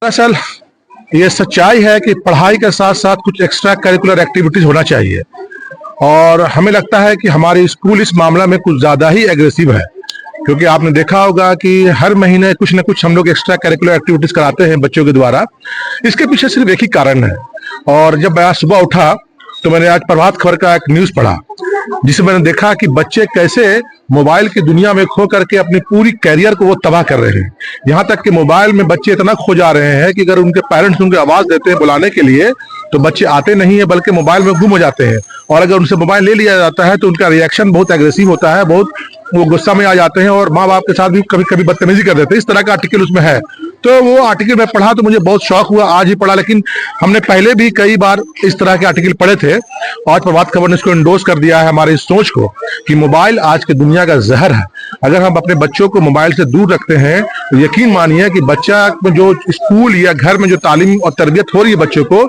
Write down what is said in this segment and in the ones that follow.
दरअसल ये सच्चाई है कि पढ़ाई के साथ साथ कुछ एक्स्ट्रा करिकुलर एक्टिविटीज होना चाहिए और हमें लगता है कि हमारी स्कूल इस मामला में कुछ ज्यादा ही एग्रेसिव है, क्योंकि आपने देखा होगा कि हर महीने कुछ न कुछ हम लोग एक्स्ट्रा करिकुलर एक्टिविटीज कराते हैं बच्चों के द्वारा। इसके पीछे सिर्फ एक ही कारण है। और जब मैं आज सुबह उठा तो मैंने आज प्रभात खबर का एक न्यूज पढ़ा, जिसमें मैंने देखा कि बच्चे कैसे मोबाइल की दुनिया में खो करके अपनी पूरी कैरियर को वो तबाह कर रहे हैं। यहाँ तक कि मोबाइल में बच्चे इतना खो जा रहे हैं कि अगर उनके पेरेंट्स उनकी आवाज देते हैं बुलाने के लिए तो बच्चे आते नहीं है, बल्कि मोबाइल में गुम हो जाते हैं। और अगर उनसे मोबाइल ले लिया जाता है तो उनका रिएक्शन बहुत एग्रेसिव होता है, बहुत वो गुस्सा में आ जाते हैं और माँ बाप के साथ भी कभी कभी बदतमीजी कर देते हैं। इस तरह का आर्टिकल उसमें है। तो वो आर्टिकल मैं पढ़ा तो मुझे बहुत शौक हुआ, आज ही पढ़ा, लेकिन हमने पहले भी कई बार इस तरह के आर्टिकल पढ़े थे। आज प्रभात खबर ने इसको इंडोर्स कर दिया है हमारी इस सोच को कि मोबाइल आज की दुनिया का जहर है। अगर हम अपने बच्चों को मोबाइल से दूर रखते हैं तो यकीन मानिए कि बच्चा जो स्कूल या घर में जो तालीम और तरबियत हो रही है बच्चों को,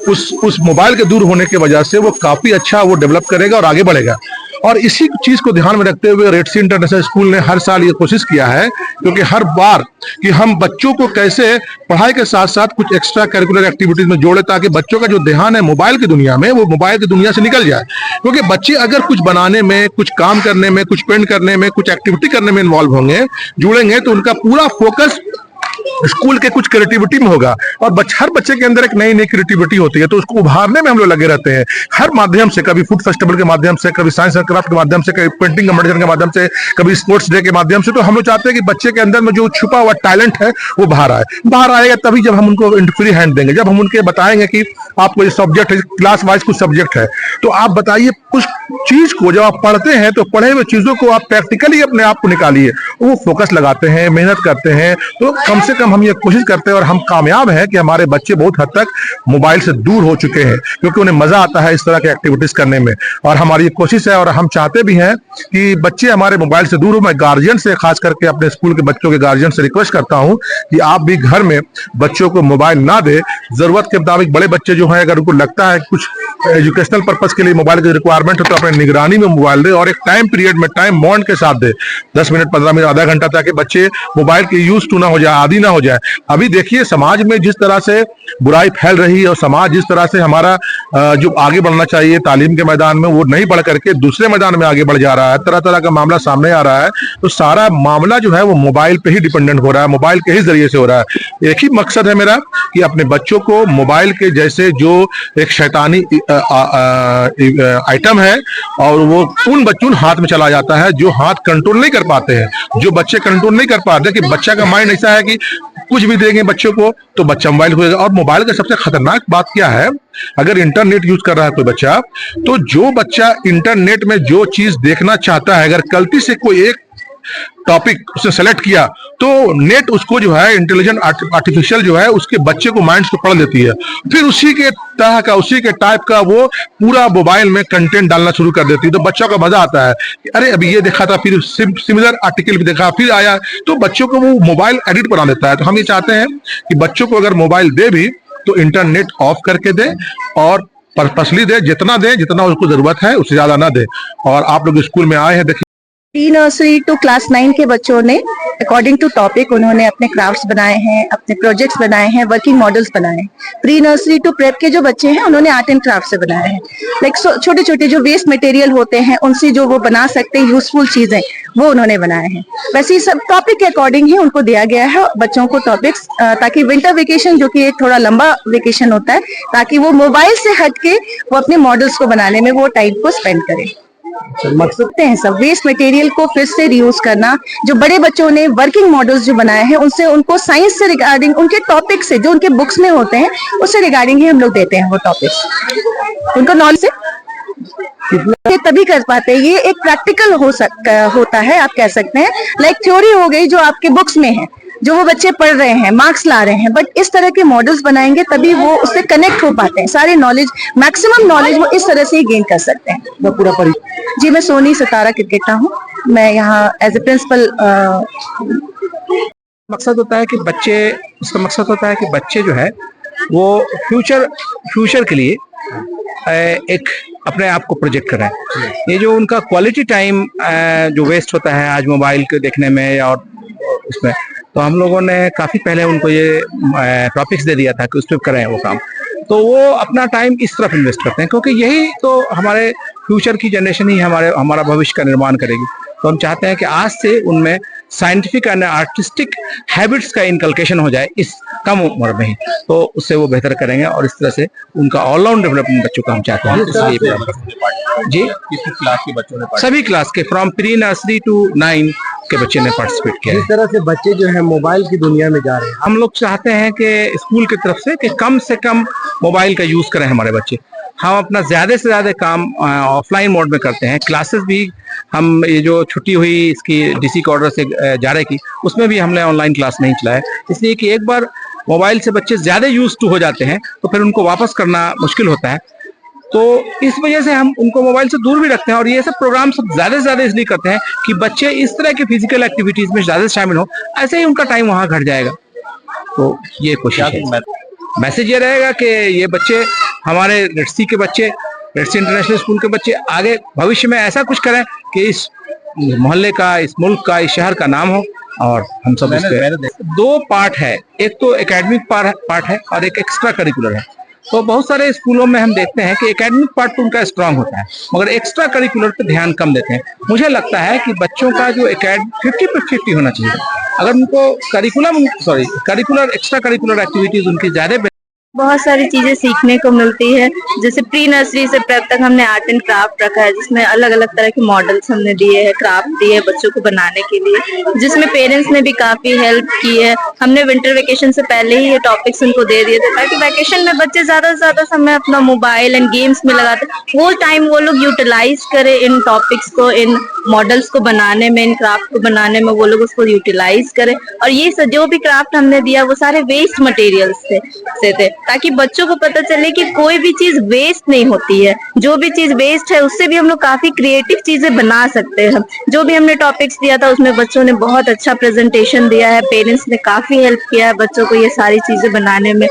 उस मोबाइल के दूर होने की वजह से वो काफी अच्छा वो डेवलप करेगा और आगे बढ़ेगा। और इसी चीज को ध्यान में रखते हुए रेड सी इंटरनेशनल स्कूल ने हर साल ये कोशिश किया है, क्योंकि हर बार कि हम बच्चों को कैसे पढ़ाई के साथ साथ कुछ एक्स्ट्रा करिकुलर एक्टिविटीज में जोड़े, ताकि बच्चों का जो ध्यान है मोबाइल की दुनिया में, वो मोबाइल की दुनिया से निकल जाए। क्योंकि बच्चे अगर कुछ बनाने में, कुछ काम करने में, कुछ पेंट करने में, कुछ एक्टिविटी करने में इन्वॉल्व होंगे, जुड़ेंगे, तो उनका पूरा फोकस स्कूल के कुछ क्रिएटिविटी में होगा। और हर बच्चे के अंदर एक नई नई क्रिएटिविटी होती है, तो उसको उभारने में हम लोग लगे रहते हैं हर माध्यम से, कभी फूड फेस्टिवल के माध्यम से, कभी साइंस एंड क्राफ्ट के माध्यम से, कभी पेंटिंग कंपटीशन के माध्यम से, कभी स्पोर्ट्स डे के माध्यम से। तो हम लोग चाहते हैं कि बच्चे के अंदर में जो छुपा हुआ टैलेंट है वो बाहर आए। बाहर आएगा तभी जब हम उनको फ्री हैंड देंगे, जब हम उनके बताएंगे कि आपको ये सब्जेक्ट है, क्लास वाइज कुछ सब्जेक्ट है, तो आप बताइए उस चीज को जब आप पढ़ते हैं तो पढ़े हुए चीजों को आप प्रैक्टिकली अपने आप को निकालिए। वो फोकस लगाते हैं, मेहनत करते हैं, तो कम से कम हम ये कोशिश करते हैं और हम कामयाब हैं कि हमारे बच्चे बहुत हद तक मोबाइल से दूर हो चुके हैं, क्योंकि उन्हें मजा आता है इस तरह के एक्टिविटीज करने में। और हमारी ये कोशिश है और हम चाहते भी हैं कि बच्चे हमारे मोबाइल से दूर हो। मैं गार्जियन से, खास करके अपने स्कूल के बच्चों के गार्जियन से रिक्वेस्ट करता हूं कि आप भी घर में बच्चों को मोबाइल ना दे। जरूरत के मुताबिक बड़े बच्चे जो हैं, अगर उनको लगता है कुछ एजुकेशनल पर्पज के लिए मोबाइल की रिक्वायरमेंट है, तो अपने निगरानी में मोबाइल दे और एक टाइम पीरियड में, टाइम बॉन्ड के साथ दे, 10 मिनट, 15 मिनट, आधा घंटा, ताकि बच्चे मोबाइल के यूज टू ना हो जाए, आदी ना हो जाए। अभी देखिए समाज में जिस तरह से बुराई फैल रही है और समाज जिस तरह से हमारा जो आगे बढ़ना चाहिए तालीम के मैदान में, वो नहीं बढ़ करके दूसरे मैदान में आगे बढ़ जा रहा है, तरह तरह का मामला सामने आ रहा है। तो सारा मामला जो है वो मोबाइल पे ही डिपेंडेंट हो रहा है, मोबाइल के ही जरिए से हो रहा है। एक ही मकसद है मेरा कि अपने बच्चों को मोबाइल के जैसे जो एक शैतानी आइटम है, और वो उन बच्चों हाथ में चला जाता है जो हाथ कंट्रोल नहीं कर पाते हैं। जो बच्चे कंट्रोल नहीं कर पाते, कि बच्चा का माइंड ऐसा है कि कुछ भी देंगे बच्चों को तो बच्चा मोबाइल खोएगा। और मोबाइल का सबसे खतरनाक बात क्या है, अगर इंटरनेट यूज कर रहा है कोई बच्चा, तो जो बच्चा इंटरनेट में जो चीज देखना चाहता है, अगर गलती से कोई एक टॉपिक उसने सेलेक्ट किया, तो नेट उसको जो है, इंटेलिजेंट आर्टिफिशियल जो है, उसके बच्चे को माइंड को पढ़ लेती है। फिर उसी के तरह का, उसी के टाइप का वो पूरा मोबाइल में कंटेंट डालना शुरू कर देती है। तो बच्चों का मजा आता है कि अरे अभी ये देखा था, फिर सिमिलर आर्टिकल भी देखा, फिर आया, तो बच्चों को वो मोबाइल एडिट बना देता है। तो हम ये चाहते हैं कि बच्चों को अगर मोबाइल दे भी तो इंटरनेट ऑफ करके दे और पर्पसली दे, जितना उसको जरूरत है, उससे ज्यादा ना दे। और आप लोग स्कूल में आए हैं, देखिए प्री नर्सरी टू क्लास 9 के बच्चों ने अकॉर्डिंग टू टॉपिक उन्होंने अपने क्राफ्ट्स बनाए हैं, अपने प्रोजेक्ट्स बनाए हैं, वर्किंग मॉडल्स बनाए हैं। प्री नर्सरी टू प्रेप के जो बच्चे हैं उन्होंने आर्ट एंड क्राफ्ट से बनाए हैं। लाइक छोटे छोटे जो वेस्ट मटेरियल होते हैं उनसे जो वो बना सकते हैं यूजफुल चीजें, वो उन्होंने बनाए हैं। वैसे ही सब टॉपिक के अकॉर्डिंग ही उनको दिया गया है बच्चों को टॉपिक्स, ताकि विंटर वेकेशन जो कि एक थोड़ा लंबा वेकेशन होता है, ताकि वो मोबाइल से हट के वो अपने मॉडल्स को बनाने में वो टाइम को स्पेंड करें। मकसद है सब वेस्ट मटेरियल को फिर से रीयूज करना। जो बड़े बच्चों ने वर्किंग मॉडल्स जो बनाए हैं, उनसे उनको साइंस से रिगार्डिंग, उनके टॉपिक से जो उनके बुक्स में होते हैं उससे रिगार्डिंग ही हम लोग देते हैं वो टॉपिक्स। उनको नॉलेज से तभी कर पाते हैं। ये एक प्रैक्टिकल होता है, आप कह सकते हैं। लाइक थ्योरी हो गई जो आपके बुक्स में है, जो वो बच्चे पढ़ रहे हैं, मार्क्स ला रहे हैं, बट इस तरह के मॉडल्स बनाएंगे तभी वो उससे कनेक्ट हो पाते हैं। सारे नॉलेज, मैक्सिमम नॉलेज वो इस तरह से ही गेन कर सकते हैं। जी, मैं सोनी सितारा क्रिकेटर हूँ। मैं यहाँ एज ए प्रिंसिपल। मकसद होता है कि बच्चे, उसका मकसद होता है कि बच्चे जो है वो फ्यूचर के लिए एक अपने आप को प्रोजेक्ट कराएं। ये जो उनका क्वालिटी टाइम जो वेस्ट होता है आज मोबाइल के देखने में और उसमें, तो हम लोगों ने काफी पहले उनको ये टॉपिक्स दे दिया था कि उस पर करें वो काम। तो वो अपना टाइम इस तरफ इन्वेस्ट करते हैं, क्योंकि यही तो हमारे फ्यूचर की जनरेशन ही हमारा भविष्य का निर्माण करेगी। तो हम चाहते हैं कि आज से उनमें साइंटिफिक एंड आर्टिस्टिक हैबिट्स का इनकलकेशन हो जाए इस कम उम्र में ही, तो उससे वो बेहतर करेंगे और इस तरह से उनका ऑलराउंड डेवलपमेंट बच्चों का हम चाहते हैं। जी, किस क्लास के बच्चों ने सभी क्लास के फ्रॉम प्री नर्सरी टू 9 के बच्चे ने पार्टिसिपेट किया है। जिस तरह से बच्चे जो है मोबाइल की दुनिया में जा रहे हैं, हम लोग चाहते हैं कि स्कूल की तरफ से कम मोबाइल का यूज करें हमारे बच्चे। हम अपना ज्यादा से ज्यादा काम ऑफलाइन मोड में करते हैं। क्लासेस भी हम ये जो छुट्टी हुई इसकी डीसी के ऑर्डर से जारी की, उसमें भी हमने ऑनलाइन क्लास नहीं चलाया, इसलिए कि एक बार मोबाइल से बच्चे ज्यादा यूज टू हो जाते हैं तो फिर उनको वापस करना मुश्किल होता है। तो इस वजह से हम उनको मोबाइल से दूर भी रखते हैं और ये सब प्रोग्राम सब ज्यादा से ज्यादा इसलिए करते हैं कि बच्चे इस तरह के फिजिकल एक्टिविटीज में ज्यादा शामिल हो, ऐसे ही उनका टाइम वहां घट जाएगा। तो ये कोशिश है। मैसेज ये रहेगा कि ये बच्चे हमारे रेडसी के बच्चे, रेडसी इंटरनेशनल स्कूल के बच्चे आगे भविष्य में ऐसा कुछ करें कि इस मोहल्ले का, इस मुल्क का, इस शहर का नाम हो। और हम सब दो पार्ट है, एक तो एकेडमिक पार्ट है और एक एक्स्ट्रा करिकुलर है। तो बहुत सारे स्कूलों में हम देखते हैं कि एकेडमिक पार्ट तो उनका स्ट्रांग होता है, मगर एक्स्ट्रा करिकुलर पे ध्यान कम देते हैं। मुझे लगता है कि बच्चों का जो 50-50 होना चाहिए। अगर उनको करिकुलर एक्स्ट्रा करिकुलर एक्टिविटीज उनकी ज्यादा बहुत सारी चीजें सीखने को मिलती है। जैसे प्री नर्सरी से प्रेप तक हमने आर्ट एंड क्राफ्ट रखा है, जिसमें अलग अलग तरह के मॉडल्स हमने दिए हैं, क्राफ्ट दिए हैं बच्चों को बनाने के लिए, जिसमें पेरेंट्स ने भी काफी हेल्प की है। हमने विंटर वेकेशन से पहले ही ये टॉपिक्स उनको दे दिए थे ताकि वेकेशन में बच्चे ज्यादा से ज्यादा समय अपना मोबाइल एंड गेम्स में लगाते, वो टाइम वो लोग यूटिलाइज करें इन टॉपिक्स को, इन मॉडल्स को बनाने में, इन क्राफ्ट को बनाने में, वो लोग उसको यूटिलाइज करें। और ये जो भी क्राफ्ट हमने दिया वो सारे वेस्ट मटेरियल्स थे ताकि बच्चों को पता चले कि कोई भी चीज वेस्ट नहीं होती है। जो भी चीज वेस्ट है उससे भी हम लोग काफी क्रिएटिव चीजें बना सकते हैं। जो भी हमने टॉपिक्स दिया था उसमें बच्चों ने बहुत अच्छा प्रेजेंटेशन दिया है, पेरेंट्स ने काफी हेल्प किया है बच्चों को ये सारी चीजें बनाने में।